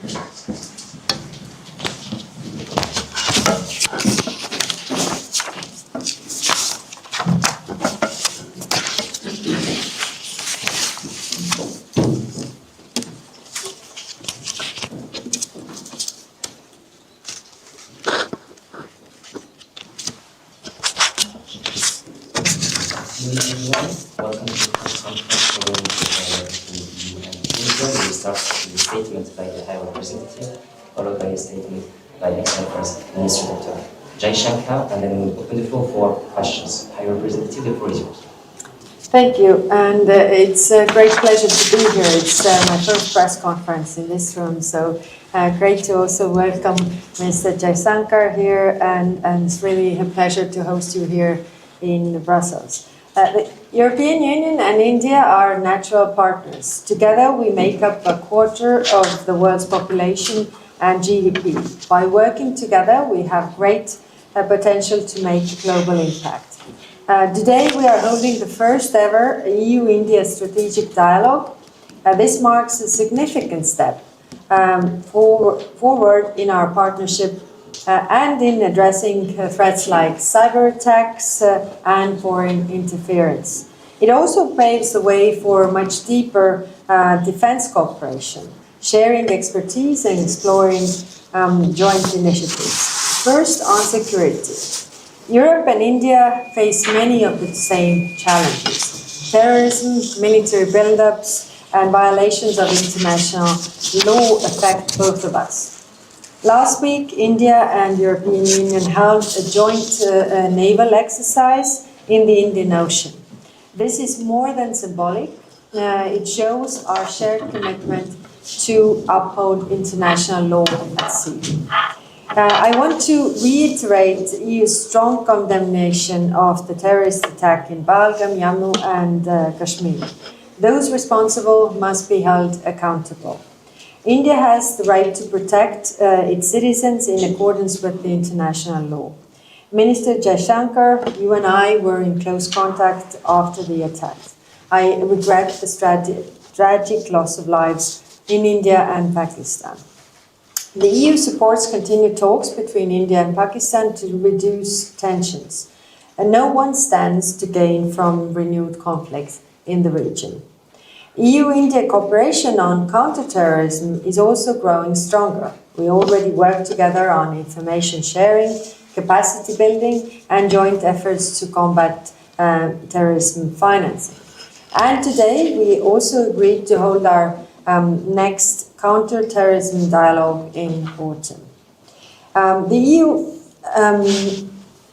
Welcome to the press conference following the EU and India. We start with a statement by the High Representative, followed by a statement by Excellent First Minister Dr. Jaishankar, and then we'll open the floor for questions. High Representative, the floor is yours. Thank you, and it's a great pleasure to be here. It's my first press conference in this room, so great to also welcome Mr. Jaishankar here, and it's really a pleasure to host you here in Brussels. The European Union and India are natural partners. Together we make up a quarter of the world's population and GDP. By working together we have great potential to make a global impact. Today we are holding the first ever EU-India strategic dialogue. This marks a significant step forward in our partnership and in addressing threats like cyber attacks and foreign interference. It also paves the way for much deeper defense cooperation, sharing expertise and exploring joint initiatives. First, on security. Europe and India face many of the same challenges. Terrorism, military buildups, and violations of international law affect both of us. Last week, India and European Union held a joint naval exercise in the Indian Ocean. This is more than symbolic. It shows our shared commitment to uphold international law at sea. I want to reiterate the EU's strong condemnation of the terrorist attack in Balgam, Jammu and Kashmir. Those responsible must be held accountable. India has the right to protect its citizens in accordance with the international law. Minister Jaishankar, you and I were in close contact after the attack. I regret the tragic loss of lives in India and Pakistan. The EU supports continued talks between India and Pakistan to reduce tensions, and no one stands to gain from renewed conflict in the region. EU-India cooperation on counterterrorism is also growing stronger. We already work together on information sharing, capacity building, and joint efforts to combat terrorism financing. And today we also agreed to hold our next counter-terrorism dialogue in autumn. The EU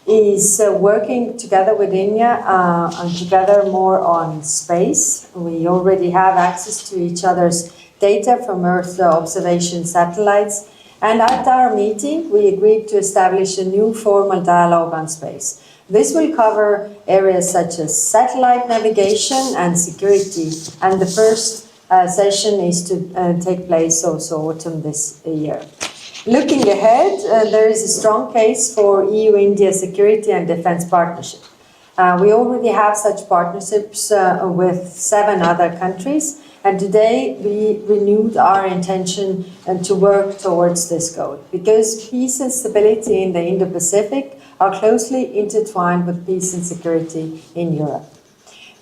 is working together with India and together more on space. We already have access to each other's data from Earth observation satellites, and at our meeting we agreed to establish a new formal dialogue on space. This will cover areas such as satellite navigation and security, and the first session is to take place also autumn this year. Looking ahead, there is a strong case for EU-India security and defense partnership. We already have such partnerships with 7 other countries, and today we renewed our intention to work towards this goal, because peace and stability in the Indo-Pacific are closely intertwined with peace and security in Europe.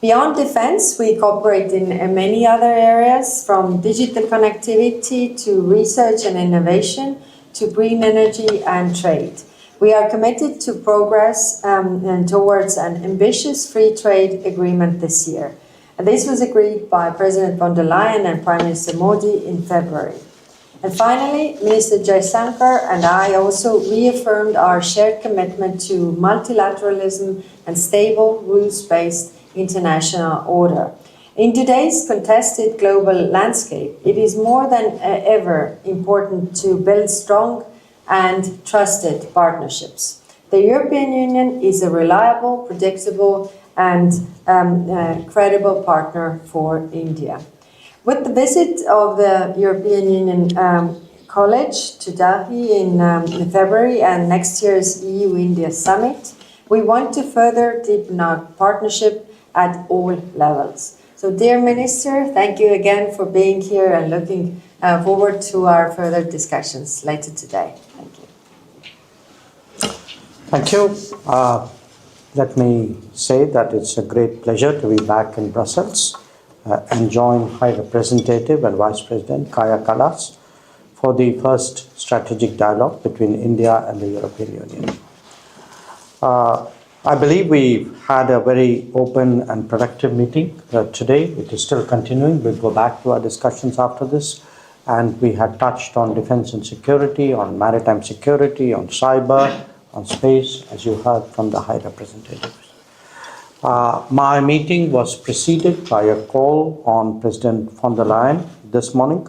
Beyond defense, we cooperate in many other areas, from digital connectivity to research and innovation, to green energy and trade. We are committed to progress and towards an ambitious free trade agreement this year. And this was agreed by President von der Leyen and Prime Minister Modi in February. And finally, Minister Jaishankar and I also reaffirmed our shared commitment to multilateralism and stable, rules-based international order. In today's contested global landscape, it is more than ever important to build strong and trusted partnerships. The European Union is a reliable, predictable, and credible partner for India. With the visit of the European Union College to Delhi in February and next year's EU-India Summit, we want to further deepen our partnership at all levels. So, dear Minister, thank you again for being here and looking Forward to our further discussions later today. Thank you. Thank you. Let me say that it's a great pleasure to be back in Brussels and join High Representative and Vice President Kaja Kallas for the first strategic dialogue between India and the European Union. I believe we had a very open and productive meeting today. It is still continuing. We'll go back to our discussions after this. And we had touched on defense and security, on maritime security, on cyber, on space, as you heard from the High Representative. My meeting was preceded by a call on President von der Leyen this morning.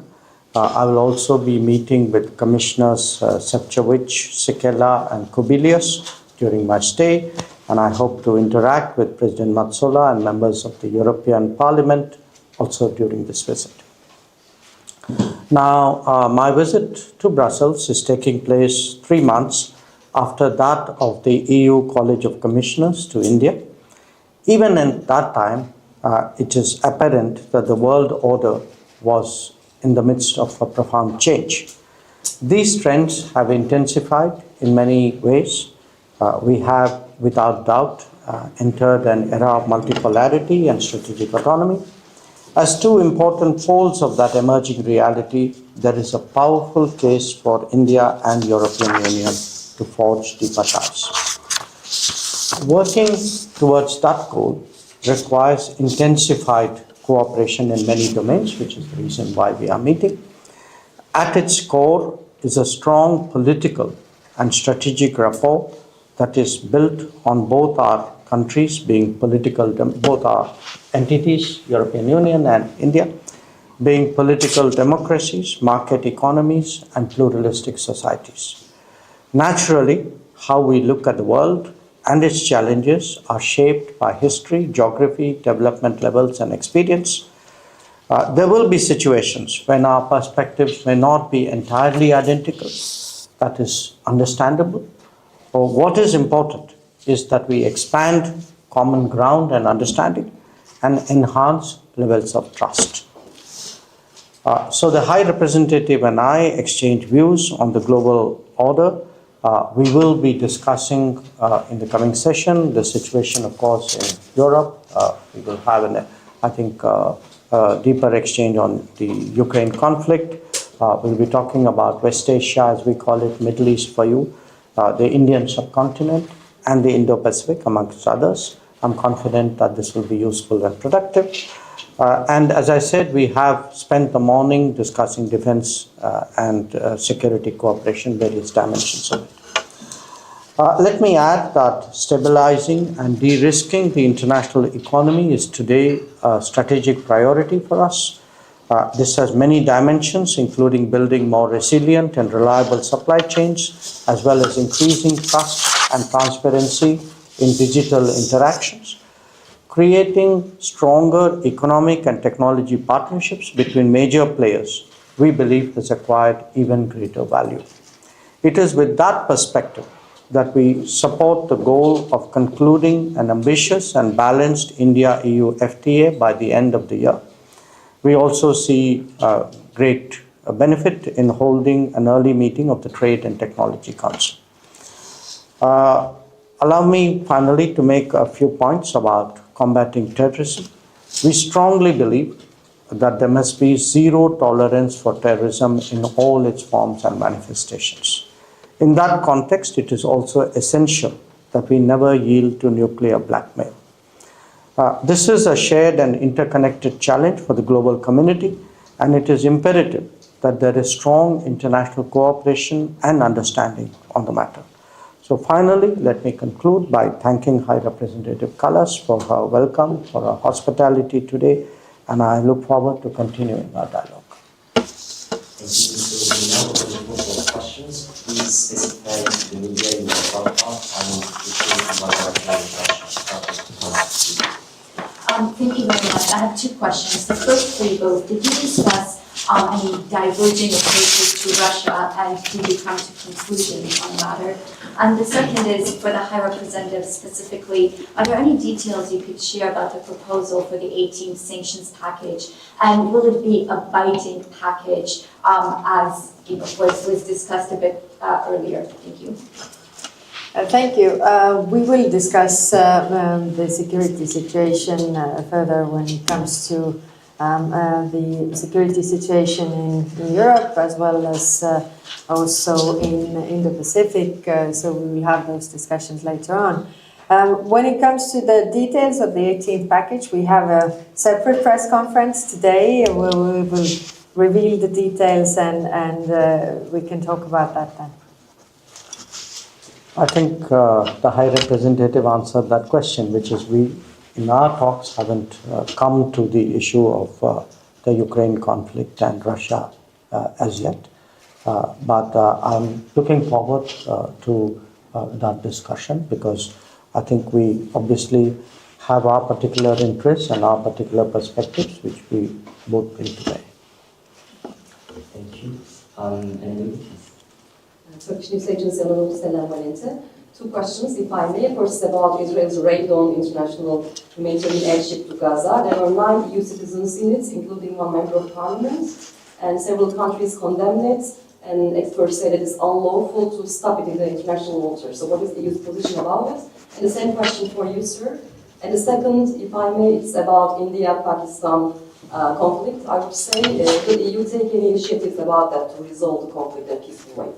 I will also be meeting with Commissioners Šefčovič, Sikela, and Kubilius during my stay, and I hope to interact with President Metsola and members of the European Parliament also during this visit. Now, my visit to Brussels is taking place 3 months after that of the EU College of Commissioners to India. Even at that time, it is apparent that the world order was in the midst of a profound change. These trends have intensified in many ways. We have, without doubt, entered an era of multipolarity and strategic autonomy. As two important poles of that emerging reality, there is a powerful case for India and European Union to forge deeper ties. Working towards that goal requires intensified cooperation in many domains, which is the reason why we are meeting. At its core is a strong political and strategic rapport that is built on both our countries being both our entities, European Union and India, being political democracies, market economies, and pluralistic societies. Naturally, how we look at the world and its challenges are shaped by history, geography, development levels, and experience. There will be situations when our perspectives may not be entirely identical. That is understandable. But what is important is that we expand common ground and understanding and enhance levels of trust. So the High Representative and I exchange views on the global order. We will be discussing in the coming session the situation, of course, in Europe. We will have, a deeper exchange on the Ukraine conflict. We'll be talking about West Asia, as we call it, Middle East for you, the Indian subcontinent, and the Indo-Pacific, amongst others. I'm confident that this will be useful and productive. And as I said, we have spent the morning discussing defense and security cooperation, various dimensions of it. Let me add that stabilizing and de-risking the international economy is today a strategic priority for us. This has many dimensions, including building more resilient and reliable supply chains, as well as increasing trust and transparency in digital interactions, creating stronger economic and technology partnerships between major players. We believe has acquired even greater value. It is with that perspective that we support the goal of concluding an ambitious and balanced India-EU FTA by the end of the year. We also see great benefit in holding an early meeting of the Trade and Technology Council. Allow me finally to make a few points about combating terrorism. We strongly believe that there must be zero tolerance for terrorism in all its forms and manifestations. In that context, it is also essential that we never yield to nuclear blackmail. This is a shared and interconnected challenge for the global community, and it is imperative that there is strong international cooperation and understanding on the matter. So finally, let me conclude by thanking High Representative Kallas for her welcome, for her hospitality today, and I look forward to continuing our dialogue. Thank you, Mr. For questions, please specify the media you are part of and Thank you very much. I have two questions. The first for you both, did you discuss any diverging approaches to Russia, and do you come to conclusions on the matter? And the second is for the High Representative specifically, are there any details you could share about the proposal for the 18th sanctions package? And will it be a binding package, as was discussed a bit earlier? Thank you. Thank you. We will discuss the security situation further when it comes to the security situation in Europe, as well as also in the Pacific. So we will have those discussions later on. When it comes to the details of the 18th package, we have a separate press conference today where we will reveal the details, and we can talk about that then. I think the High Representative answered that question, which is we, in our talks, haven't come to the issue of the Ukraine conflict and Russia as yet. But I'm looking forward to that discussion, because I think we obviously have our particular interests and our particular perspectives, which we both bring today. Thank you. And Turkish News Agency analyst Selam Valente. Two questions, if I may. First, about Israel's raid on international humanitarian airship to Gaza. There were 9 EU citizens in it, including 1 member of parliament, and several countries condemned it, and experts say that it's unlawful to stop it in the international waters. So what is the EU's position about it? And the same question for you, sir. And the second, if I may, it's about India-Pakistan conflict, I would say. Will the EU take any initiatives about that to resolve the conflict in a peaceful way?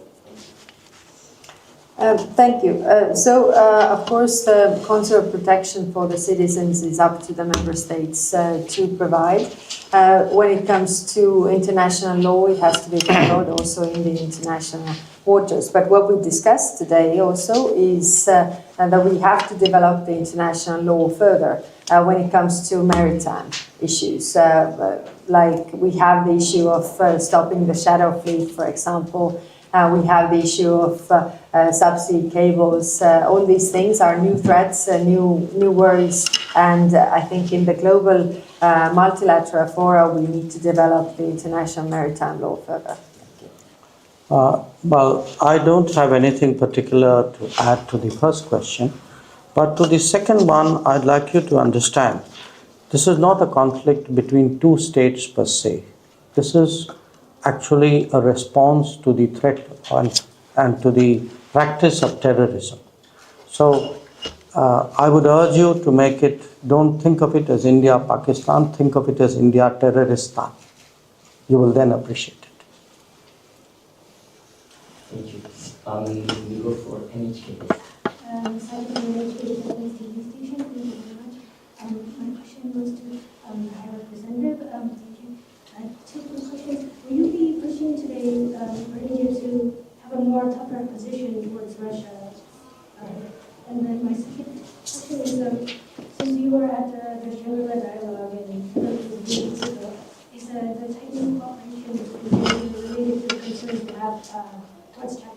Thank you. Of course, the consular protection for the citizens is up to the member states to provide. When it comes to international law, it has to be followed also in the international waters. But what we discussed today also is that we have to develop the international law further when it comes to maritime issues. Like we have the issue of stopping the shadow fleet, for example. We have the issue of subsea cables. All these things are new threats, new worries, and I think in the global multilateral fora we need to develop the international maritime law further. Well, I don't have anything particular to add to the first question, but to the second one, I'd like you to understand this is not a conflict between 2 states per se. This is actually a response to the threat and to the practice of terrorism. So I would urge you to make it, don't think of it as India-Pakistan, think of it as India-Terroristan. You will then appreciate it. thank you. We go for NHK. My question goes to the High Representative. Thank you. 2 quick questions. Will you be pushing today for India to have a more tougher position towards Russia? And then my second question is, since you were at the Shangri-La Dialogue in a few weeks ago, is the tightening cooperation between India related to the concerns you have towards China?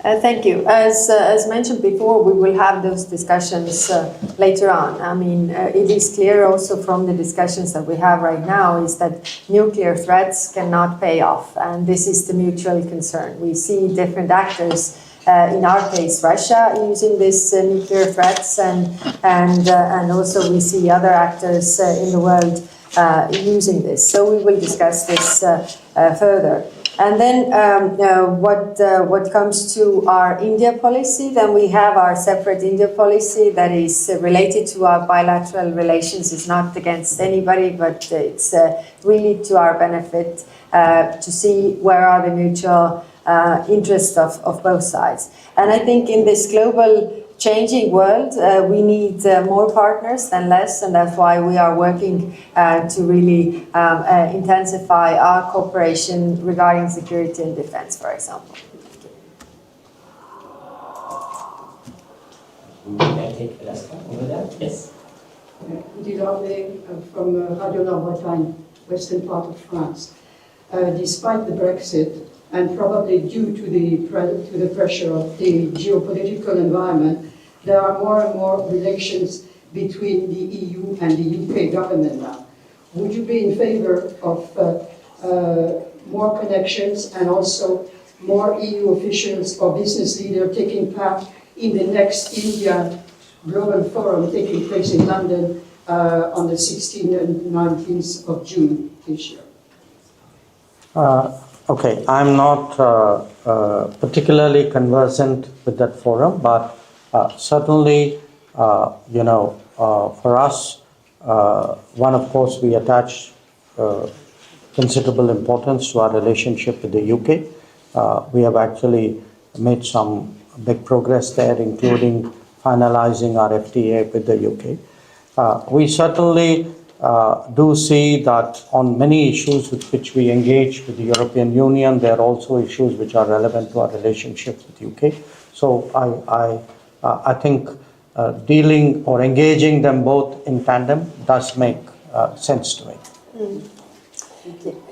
Thank you. As mentioned before, we will have those discussions later on. I mean, it is clear also from the discussions that we have right now is that nuclear threats cannot pay off, and this is the mutual concern. We see different actors, in our case Russia, using these nuclear threats, and also we see other actors in the world using this. So we will discuss this further. And then what comes to our India policy, then we have our separate India policy that is related to our bilateral relations. It's not against anybody, but it's really to our benefit to see where are the mutual interests of both sides. And I think in this global changing world, we need more partners than less, and that's why we are working to really intensify our cooperation regarding security and defense, for example. Can I take the last one over there? Yes. Didier from Radio Nord-Bretagne, western part of France. Despite the Brexit, and probably due to the pressure of the geopolitical environment, there are more and more relations between the EU and the UK government now. would you be in favor of more connections and also more EU officials or business leaders taking part in the next India Global Forum taking place in London on the 16th and 19th of June this year? Okay, I'm not particularly conversant with that forum, but certainly, for us, one, of course, we attach considerable importance to our relationship with the UK. We have actually made some big progress there, including finalizing our FTA with the UK. We certainly do see that on many issues with which we engage with the European Union, there are also issues which are relevant to our relationship with UK. So I think dealing or engaging them both in tandem does make sense to me.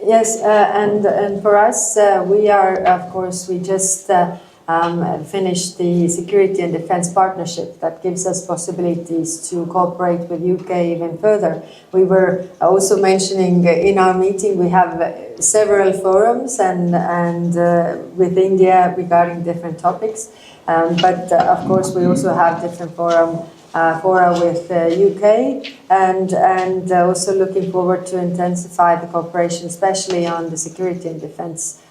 Yes, and for us, we are, of course, we just finished the security and defense partnership that gives us possibilities to cooperate with UK even further. We were also mentioning in our meeting we have several forums and with India regarding different topics, but of course we also have different fora with UK and also looking forward to intensify the cooperation, especially on the security and defense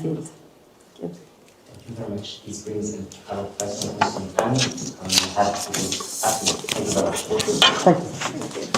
field. Thank you. Thank you very much. This brings in our question time. I'm happy to do. Thank you very much. Thank you.